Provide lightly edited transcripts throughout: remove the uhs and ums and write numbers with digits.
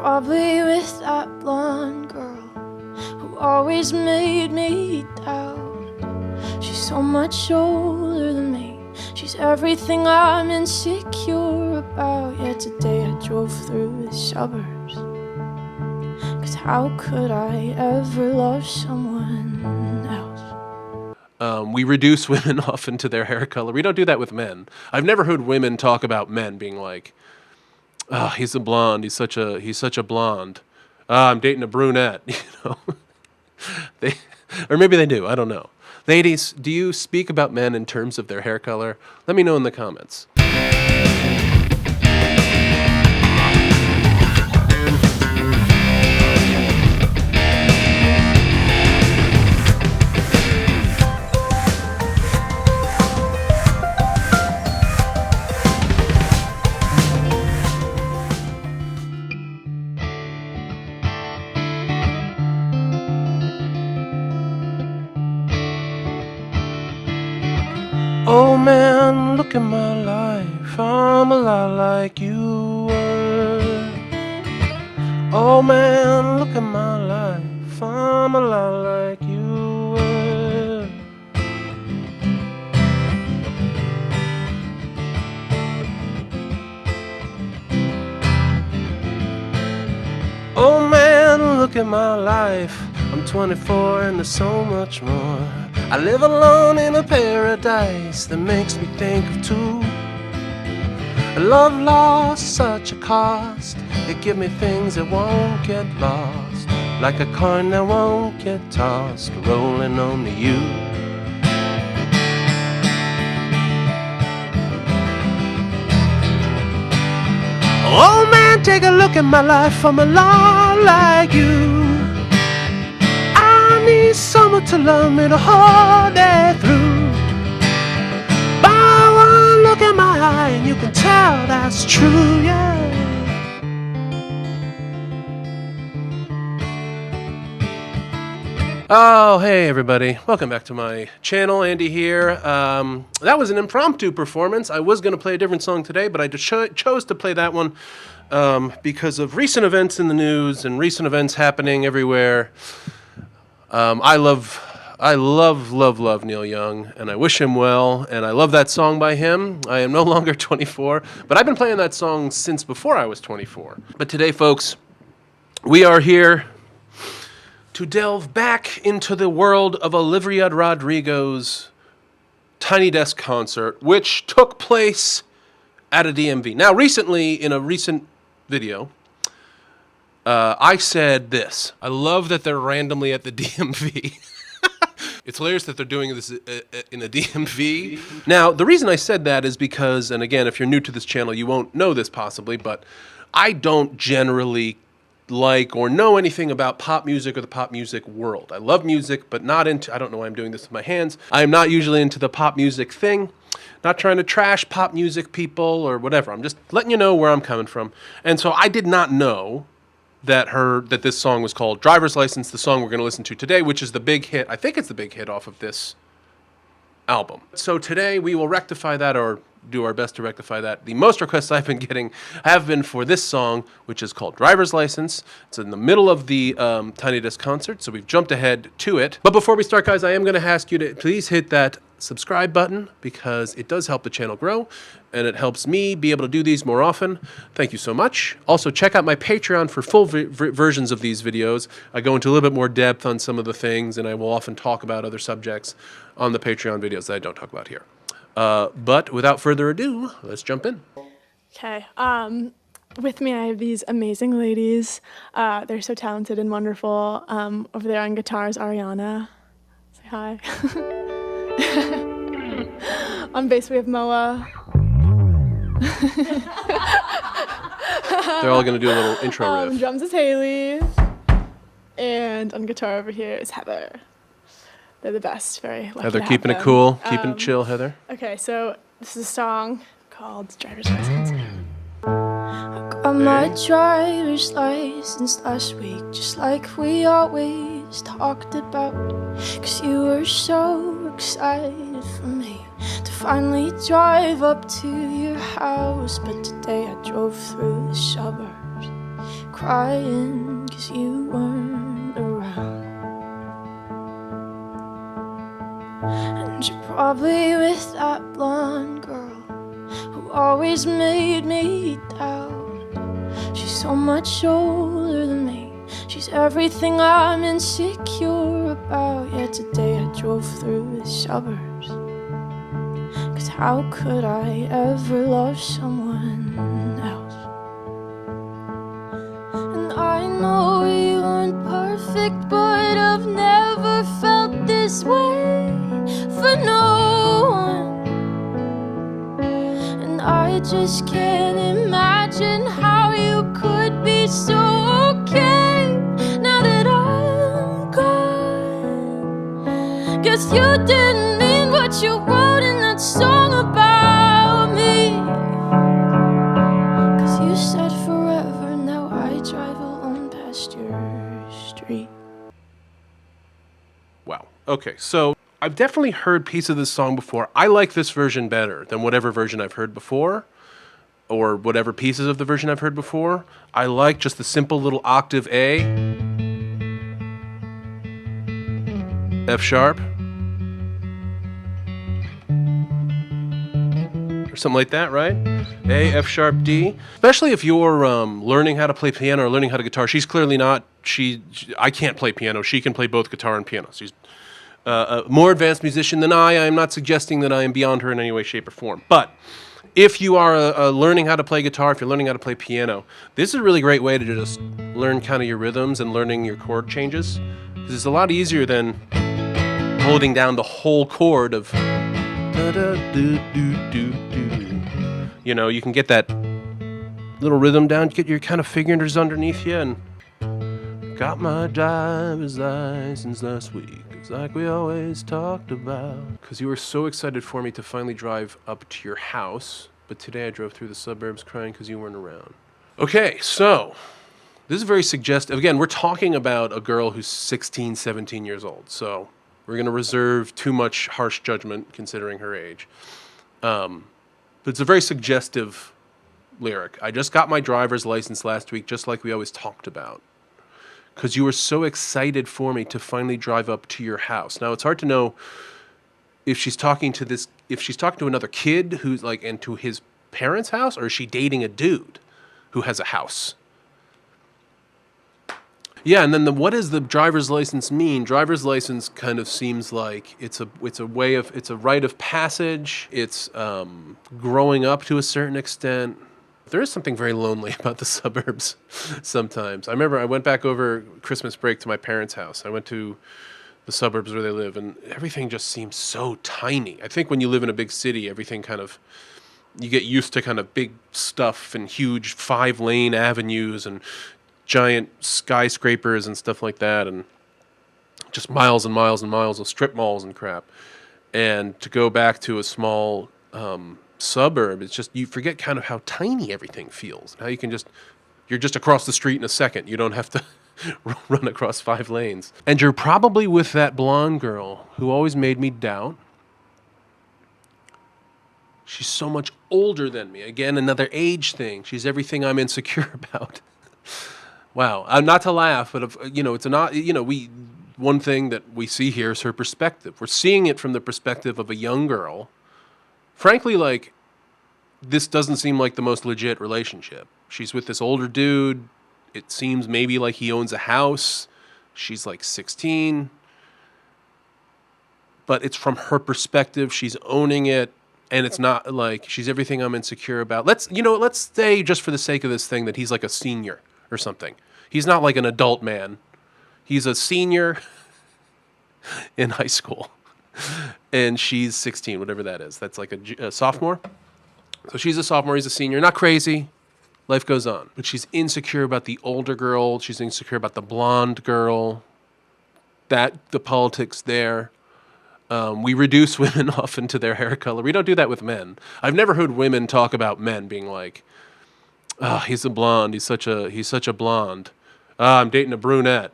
Probably with that blonde girl who always made me doubt. She's so much older than me. She's everything I'm insecure about. Yet today I drove through the suburbs, 'cause how could I ever love someone else? We reduce women often to their hair color. We don't do that with men. I've never heard women talk about men being like, "Oh, he's a blonde. He's such a blonde. I'm dating a brunette." You know, or maybe they do. I don't know. Ladies, do you speak about men in terms of their hair color? Let me know in the comments. Oh man, look at my life, I'm a lot like you were. Oh man, look at my life, I'm a lot like you were. Oh man, look at my life, I'm 24 and there's so much more. I live alone in a paradise that makes me think of two. A love lost, such a cost. It give me things that won't get lost, like a coin that won't get tossed, rolling on to you. Oh man, take a look at my life, I'm a lot like you. I need someone to love me to hold it through. By one look at my eye and you can tell that's true, yeah. Oh, hey everybody, welcome back to my channel. Andy here. That was an impromptu performance. I was going to play a different song today, but I just chose to play that one because of recent events in the news and recent events happening everywhere. I love Neil Young, and I wish him well, and I love that song by him. I am no longer 24, but I've been playing that song since before I was 24. But today, folks, we are here to delve back into the world of Olivia Rodrigo's Tiny Desk concert, which took place at a DMV. Now, recently, in a recent video, I said this: I love that they're randomly at the DMV. It's hilarious that they're doing this in a DMV. Now, the reason I said that is because, and again, if you're new to this channel, you won't know this possibly, but I don't generally like or know anything about pop music or the pop music world. I love music, but not into, I don't know why I'm doing this with my hands. I am not usually into the pop music thing. Not trying to trash pop music people or whatever. I'm just letting you know where I'm coming from. And so I did not know that this song was called Driver's License, the song we're going to listen to today, which is the big hit. I think it's the big hit off of this album. So today we will rectify that, or do our best to rectify that. The most requests I've been getting have been for this song, which is called Driver's License. It's in the middle of the Tiny Desk concert, so we've jumped ahead to it. But before we start, guys, I am going to ask you to please hit that subscribe button, because it does help the channel grow, and it helps me be able to do these more often. Thank you so much. Also, check out my Patreon for full versions of these videos. I go into a little bit more depth on some of the things, and I will often talk about other subjects on the Patreon videos that I don't talk about here. But without further ado, let's jump in. Okay, with me I have these amazing ladies. They're so talented and wonderful. Over there on guitars, Ariana. Say hi. On bass we have Moa. They're all going to do a little intro riff. Drums is Haley. And on guitar over here is Heather. They're the best. Very lucky Heather to keeping have it them. cool, keeping it chill, Heather. Okay, so this is a song called Driver's License. I got my driver's license last week, just like we always talked about. 'Cause you were so excited for me to finally drive up to your house. But today I drove through the suburbs, crying 'cause you weren't around. And you're probably with that blonde girl who always made me doubt. She's so much older than me. She's everything I'm insecure about. Yet today I drove through the suburbs, 'cause how could I ever love someone else? And I know you weren't perfect, but I've never felt this way for no one. And I just can't imagine how you could be so okay now that I'm gone. Guess you didn't mean what you wrote in that song about me. 'Cause you said forever, now I drive alone past your street. Wow. Okay, so I've definitely heard pieces of this song before. I like this version better than whatever version I've heard before, or whatever pieces of the version I've heard before. I like just the simple little octave A, F sharp, or something like that, right? A, F sharp, D. Especially if you're learning how to play piano or learning how to guitar. She's clearly not. I can't play piano. She can play both guitar and piano. She's a more advanced musician than I. I am not suggesting that I am beyond her in any way, shape, or form. But if you are learning how to play guitar, if you're learning how to play piano, this is a really great way to just learn kind of your rhythms and learning your chord changes. Because it's a lot easier than holding down the whole chord of you know, you can get that little rhythm down, get your kind of fingers underneath you, and got my driver's license last week. It's like we always talked about. Because you were so excited for me to finally drive up to your house, but today I drove through the suburbs crying because you weren't around. Okay, so this is very suggestive. Again, we're talking about a girl who's 16, 17 years old, so we're going to reserve too much harsh judgment considering her age. But it's a very suggestive lyric. I just got my driver's license last week, just like we always talked about. Because you were so excited for me to finally drive up to your house. Now, it's hard to know if she's talking to another kid who's like, and to his parents' house, or is she dating a dude who has a house? Yeah, and then what does the driver's license mean? Driver's license kind of seems like it's a rite of passage. It's growing up to a certain extent. There is something very lonely about the suburbs sometimes. I remember I went back over Christmas break to my parents' house. I went to the suburbs where they live, and everything just seems so tiny. I think when you live in a big city, everything kind of, you get used to kind of big stuff and huge 5-lane avenues and giant skyscrapers and stuff like that, and just miles and miles and miles of strip malls and crap. And to go back to a small suburb, it's just, you forget kind of how tiny everything feels. How you can you're just across the street in a second. You don't have to run across 5 lanes. And you're probably with that blonde girl who always made me doubt. She's so much older than me. Again, another age thing. She's everything I'm insecure about. Wow. Not to laugh, but it's not, one thing that we see here is her perspective. We're seeing it from the perspective of a young girl. Frankly, like, this doesn't seem like the most legit relationship. She's with this older dude. It seems maybe like he owns a house. She's like 16. But it's from her perspective. She's owning it. And it's not like she's everything I'm insecure about. Let's say, just for the sake of this thing, that he's like a senior or something. He's not like an adult man. He's a senior in high school. And she's 16, whatever that is. That's like a sophomore. So she's a sophomore, he's a senior. Not crazy. Life goes on. But she's insecure about the older girl. She's insecure about the blonde girl. The politics there. We reduce women often to their hair color. We don't do that with men. I've never heard women talk about men being like, "Oh, he's a blonde. He's such a blonde. I'm dating a brunette."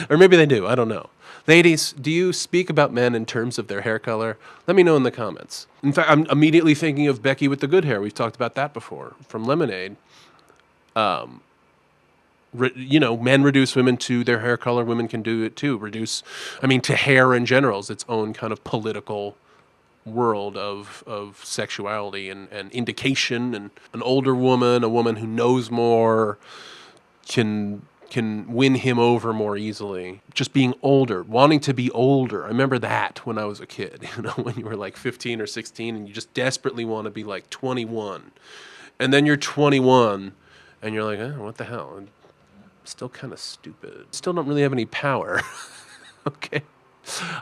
Or maybe they do. I don't know. Ladies, do you speak about men in terms of their hair color? Let me know in the comments. In fact, I'm immediately thinking of Becky with the good hair. We've talked about that before from Lemonade. Men reduce women to their hair color. Women can do it too. To hair in general is its own kind of political world of sexuality and indication. And an older woman, a woman who knows more, can win him over more easily. Just being older, wanting to be older. I remember that when I was a kid, when you were like 15 or 16 and you just desperately want to be like 21. And then you're 21 and you're like, what the hell? I'm still kind of stupid. Still don't really have any power. Okay.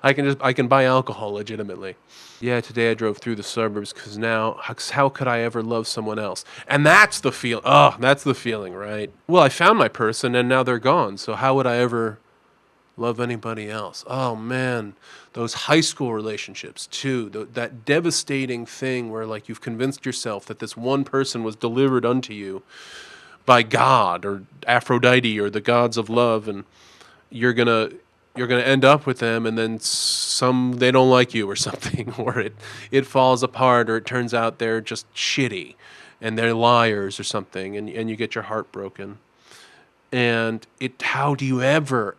I can buy alcohol legitimately. Yeah, today I drove through the suburbs because now, how could I ever love someone else? And that's the feel. Oh, that's the feeling, right? Well, I found my person and now they're gone. So how would I ever love anybody else? Oh man, those high school relationships too. That devastating thing where like you've convinced yourself that this one person was delivered unto you by God or Aphrodite or the gods of love, and you're gonna end up with them, and then they don't like you or something, or it falls apart, or it turns out they're just shitty and they're liars or something, and you get your heart broken. And how do you ever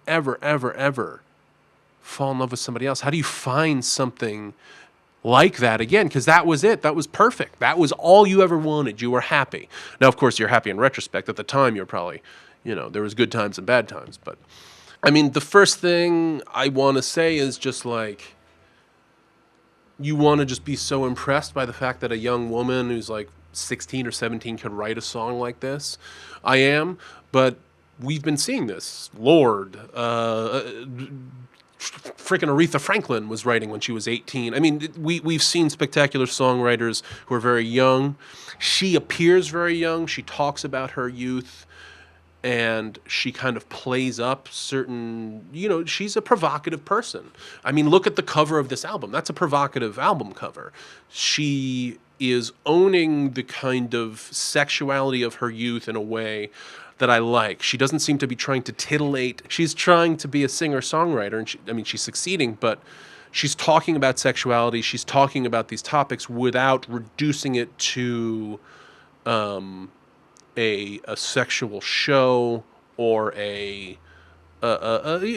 fall in love with somebody else? How do you find something like that again? Because that was it. That was perfect. That was all you ever wanted. You were happy. Now, of course, you're happy in retrospect. At the time, you're probably, there was good times and bad times, but the first thing I want to say is just like, you want to just be so impressed by the fact that a young woman who's like 16 or 17 could write a song like this. I am, but we've been seeing this. Lorde, freaking Aretha Franklin was writing when she was 18. We've seen spectacular songwriters who are very young. She appears very young. She talks about her youth. And she kind of plays up certain, she's a provocative person. Look at the cover of this album. That's a provocative album cover. She is owning the kind of sexuality of her youth in a way that I like. She doesn't seem to be trying to titillate. She's trying to be a singer-songwriter, and she's succeeding, but she's talking about sexuality. She's talking about these topics without reducing it to a sexual show or a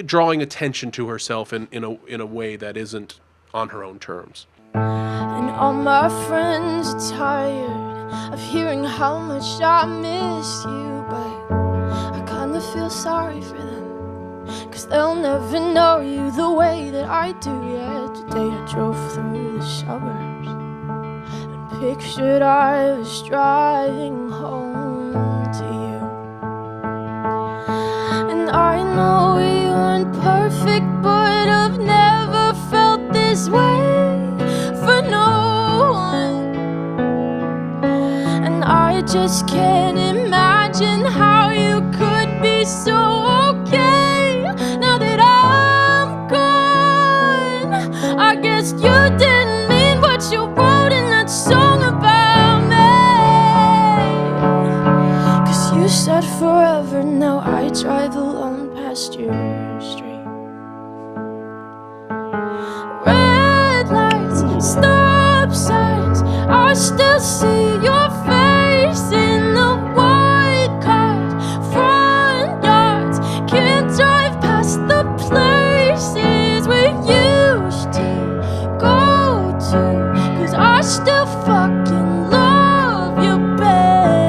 drawing attention to herself in a way that isn't on her own terms. And all my friends are tired of hearing how much I miss you, but I kinda feel sorry for them, 'cause they'll never know you the way that I do. Yeah, today I drove through the suburbs and pictured I was driving home to you. And I know we weren't perfect, but I've never felt this way for no one. And I just can't imagine how you could be so okay now that I'm gone. I guess you didn't mean what you wrote in that song about me. You said forever, now I drive alone past your street. Red lights, stop signs, I still see your face in the white cars, front yards. Can't drive past the places we used to go to, 'cause I still fucking love you, babe.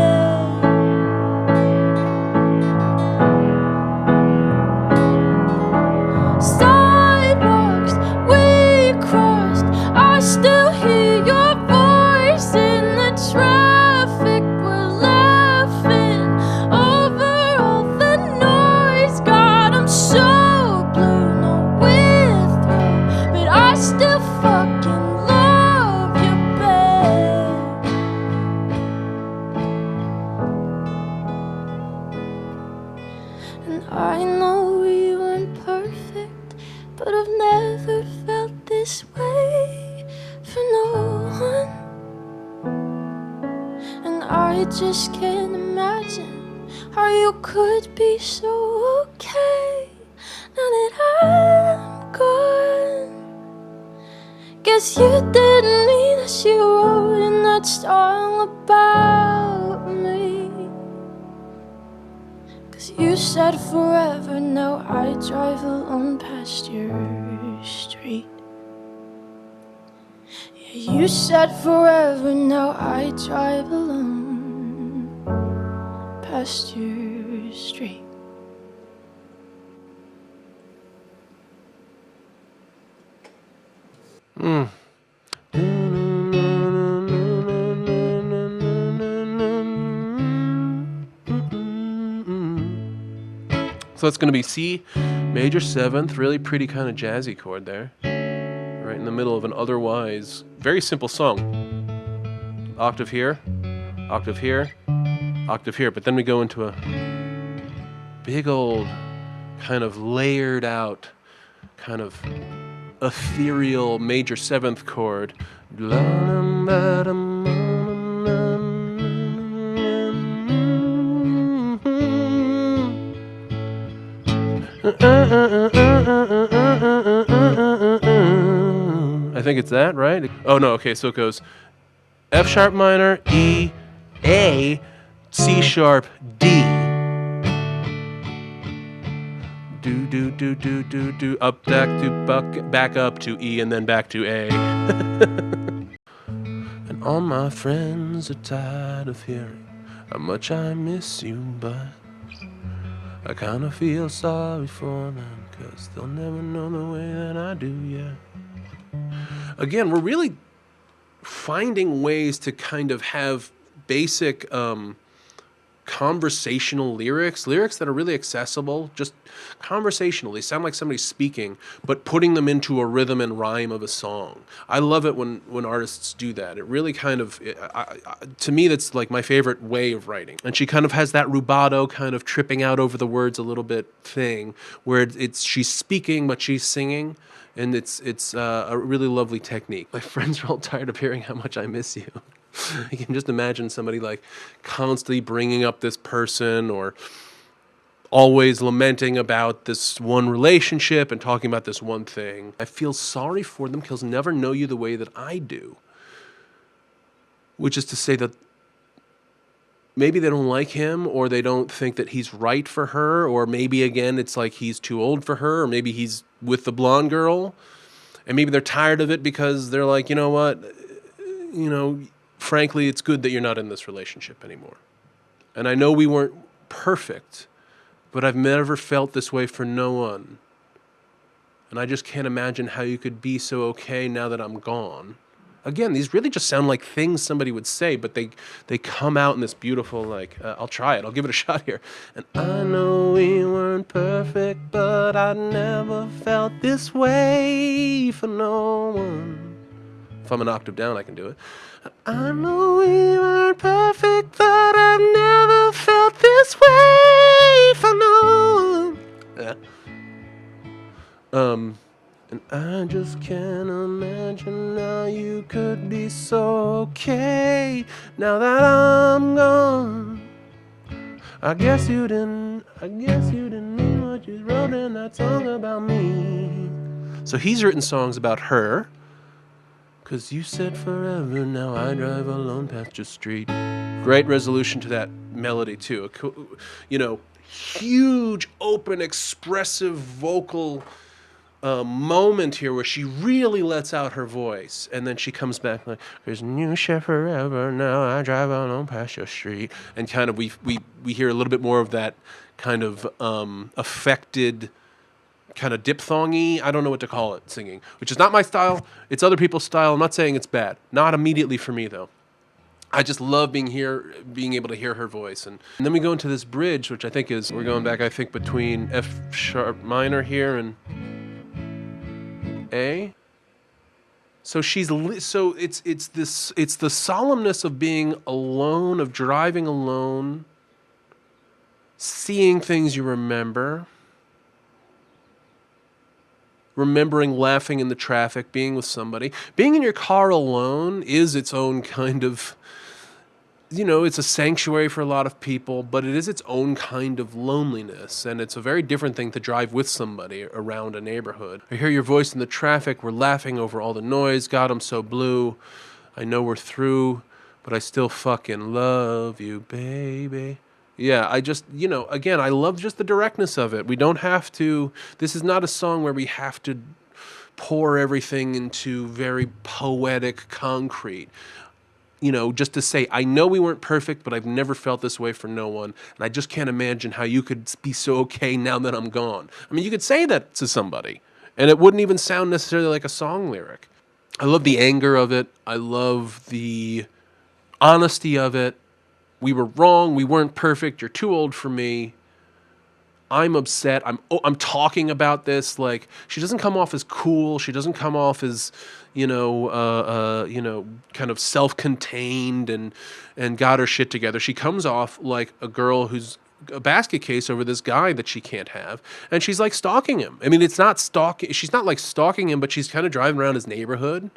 Sidewalks we crossed, I still hear your voice in the traffic. We're laughing over all the noise. God, I'm so blue, no withdrawal, but I still fucking love you, babe. And I know we weren't perfect, but I've never felt this way for no one. And I just can't imagine how you could be so okay now that I'm gone. Guess you didn't mean as you wrote in that song about me. 'Cause you said forever, now I drive alone past your street. Yeah, you said forever, now I drive alone past your street. So it's going to be C major 7th, really pretty kind of jazzy chord there. Right in the middle of an otherwise very simple song. Octave here, octave here, octave here. But then we go into a big old kind of layered out, kind of ethereal major 7th chord. I think it's that, right? Oh no, okay, so it goes F sharp minor, E, A, C sharp, D. Do do do do do do up back up to E and then back to A. And all my friends are tired of hearing how much I miss you, but I kinda feel sorry for them, 'cause they'll never know the way that I do, yeah. Again, we're really finding ways to kind of have basic conversational lyrics that are really accessible, just conversational. They sound like somebody's speaking, but putting them into a rhythm and rhyme of a song. I love it when artists do that. It really kind of, to me, that's like my favorite way of writing. And she kind of has that rubato kind of tripping out over the words a little bit thing, where she's speaking, but she's singing. And it's a really lovely technique. My friends are all tired of hearing how much I miss you. You can just imagine somebody like constantly bringing up this person or always lamenting about this one relationship and talking about this one thing. I feel sorry for them because they'll never know you the way that I do. Which is to say that maybe they don't like him, or they don't think that he's right for her, or maybe, again, it's like he's too old for her, or maybe he's with the blonde girl, and maybe they're tired of it because they're like, you know what, frankly, it's good that you're not in this relationship anymore. And I know we weren't perfect, but I've never felt this way for no one. And I just can't imagine how you could be so okay now that I'm gone. Again, these really just sound like things somebody would say, but they come out in this beautiful, like, I'll try it. I'll give it a shot here. And I know we weren't perfect, but I never felt this way for no one. If I'm an octave down, I can do it. I know we weren't perfect, but I've never felt this way for no one. Yeah. And I just can't imagine how you could be so okay now that I'm gone. I guess you didn't mean what you wrote in that song about me. So he's written songs about her. 'Cause you said forever, now I drive alone past your street. Great resolution to that melody too. Huge, open, expressive vocal moment here where she really lets out her voice, and then she comes back like, "Cause you said forever, now I drive alone past your street," and kind of we hear a little bit more of that kind of affected, kind of diphthongy, I don't know what to call it, singing, which is not my style. It's other people's style. I'm not saying it's bad. Not immediately for me, though. I just love being able to hear her voice. And then we go into this bridge, which I think we're going back, I think, between F sharp minor here and A. So it's the solemnness of being alone, of driving alone, seeing things you remembering laughing in the traffic, being with somebody. Being in your car alone is its own kind of, it's a sanctuary for a lot of people, but it is its own kind of loneliness, and it's a very different thing to drive with somebody around a neighborhood. I hear your voice in the traffic, we're laughing over all the noise, God, I'm so blue, I know we're through, but I still fucking love you, baby. Yeah, I just, again, I love just the directness of it. We don't have to, this is not a song where we have to pour everything into very poetic concrete. Just to say, I know we weren't perfect, but I've never felt this way for no one. And I just can't imagine how you could be so okay now that I'm gone. I mean, you could say that to somebody, and it wouldn't even sound necessarily like a song lyric. I love the anger of it. I love the honesty of it. We were wrong. We weren't perfect. You're too old for me. I'm upset. I'm talking about this. Like, she doesn't come off as cool. She doesn't come off as, kind of self-contained and got her shit together. She comes off like a girl who's a basket case over this guy that she can't have, and she's like stalking him. I mean, it's not stalking. She's not like stalking him, but she's kind of driving around his neighborhood.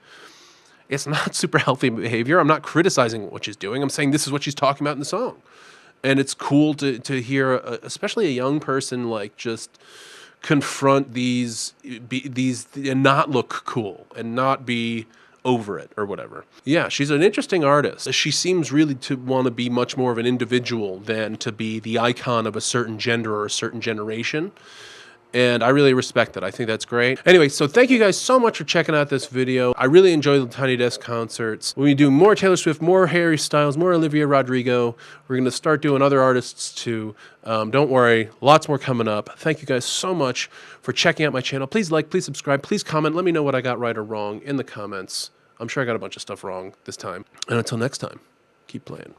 It's not super healthy behavior. I'm not criticizing what she's doing. I'm saying this is what she's talking about in the song. And it's cool to hear, especially a young person, like just confront these and not look cool and not be over it or whatever. Yeah, she's an interesting artist. She seems really to want to be much more of an individual than to be the icon of a certain gender or a certain generation. And I really respect that. I think that's great. Anyway, so thank you guys so much for checking out this video. I really enjoy the Tiny Desk concerts. When we do more Taylor Swift, more Harry Styles, more Olivia Rodrigo, we're going to start doing other artists too. Don't worry, lots more coming up. Thank you guys so much for checking out my channel. Please like, please subscribe, please comment. Let me know what I got right or wrong in the comments. I'm sure I got a bunch of stuff wrong this time. And until next time, keep playing.